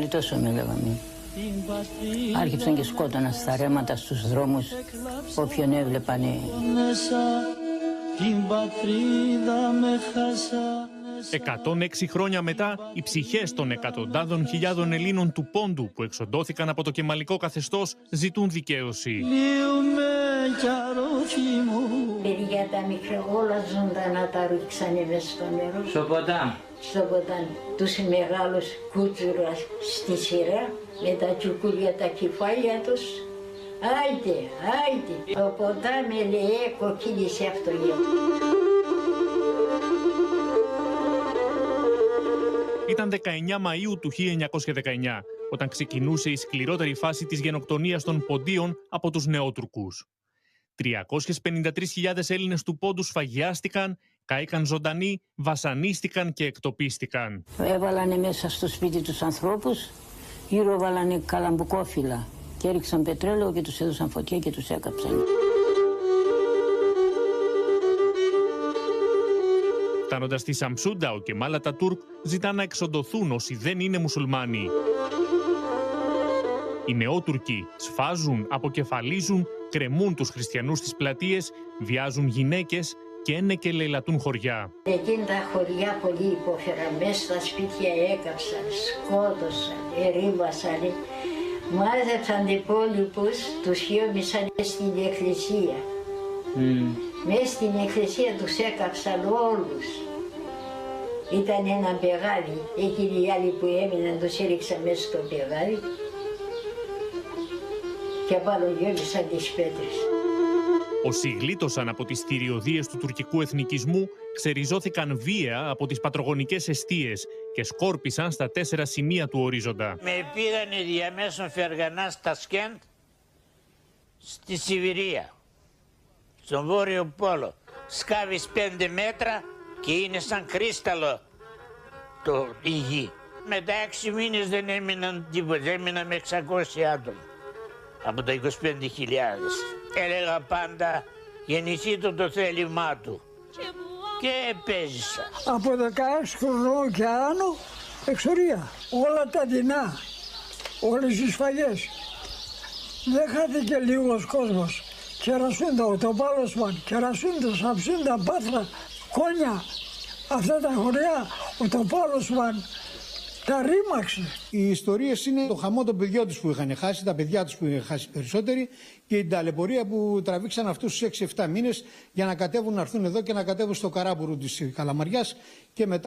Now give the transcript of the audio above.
τόσο με λέγαμε. Άρχιψαν και σκότωναν στα ρέματα, στους δρόμους, όποιον έβλεπανε. Την πατρίδα με χάσα. 106 χρόνια μετά, οι ψυχές των εκατοντάδων χιλιάδων Ελλήνων του Πόντου που εξοντώθηκαν από το κεμαλικό καθεστώς ζητούν δικαίωση. Παιδιά τα μικρά όλα ζωντανά τα ρίξανε μες στο νερό. Στο ποτάμι. Στο ποτάμι. Τους μεγάλους κούτσουρας στη σειρά με τα τσουκούρια τα κεφάλια τους. Άιτε, άιτε. Το ποτάμι λέει κοκκίνησε αυτό γιο. Ήταν 19 Μαΐου του 1919, όταν ξεκινούσε η σκληρότερη φάση της γενοκτονίας των Ποντίων από τους Νεότουρκους. 353.000 Έλληνες του Πόντου σφαγιάστηκαν, κάηκαν ζωντανοί, βασανίστηκαν και εκτοπίστηκαν. Έβαλανε μέσα στο σπίτι τους ανθρώπους, γύρω βάλανε καλαμπουκόφυλλα και έριξαν πετρέλαιο και τους έδωσαν φωτιά και τους έκαψαν. Φτάνοντας στη Σαμσούντα, ο Κεμάλ Ατατούρκ ζητά να εξοντωθούν όσοι δεν είναι μουσουλμάνοι. Οι Νεότουρκοι σφάζουν, αποκεφαλίζουν, κρεμούν τους χριστιανούς στις πλατείες, βιάζουν γυναίκες και ενεκελεηλατούν χωριά. Εκείνα τα χωριά πολύ υπόφεραν, μέσα στα σπίτια έκαψαν, σκότωσαν, ερήμασαν, μάζεψαν υπόλοιπους, τους χιόμισαν στην εκκλησία. Μέσα στην εκκλησία τους έκαψαν όλους. Ήταν ένα πεγάδι, εκείνοι οι άλλοι που έμειναν τους έριξαν μέσα στο πεγάδι και πάνω γιώμισαν τις πέτρες. Όσοι γλίτωσαν από τις θηριωδίες του τουρκικού εθνικισμού ξεριζώθηκαν βία από τις πατρογονικές εστίες και σκόρπισαν στα 4 σημεία του ορίζοντα. Με πήγανε διαμέσων Φεργανά στα Σκέντ στη Σιβηρία, στον Βόρειο Πόλο. Σκάβεις 5 μέτρα και είναι σαν κρίσταλο η γη. Μετά 6 μήνες δεν έμειναν τίποτα, έμειναν με 600 άτομα από τα 25.000. Έλεγα πάντα γεννηθείτε το θέλημά του και επέζησα. Από 16 χρονών και άνω εξορία, όλα τα δεινά, όλες οι σφαγές. Δεν χάθηκε λίγος κόσμος. Κερασούντα, ο Τοπάλωσμαν, Κερασούντα, Σαψούντα, Πάτρα, Κόνια, αυτά τα χωριά, ο Τοπάλωσμαν τα ρήμαξε. Οι ιστορίες είναι το χαμό των παιδιών τους που είχαν χάσει, τα παιδιά τους που είχαν χάσει περισσότεροι και την ταλαιπωρία που τραβήξαν αυτούς τους 6-7 μήνες για να κατέβουν, να έρθουν εδώ και να κατέβουν στο Καράμπουρου της Καλαμαριάς και μετά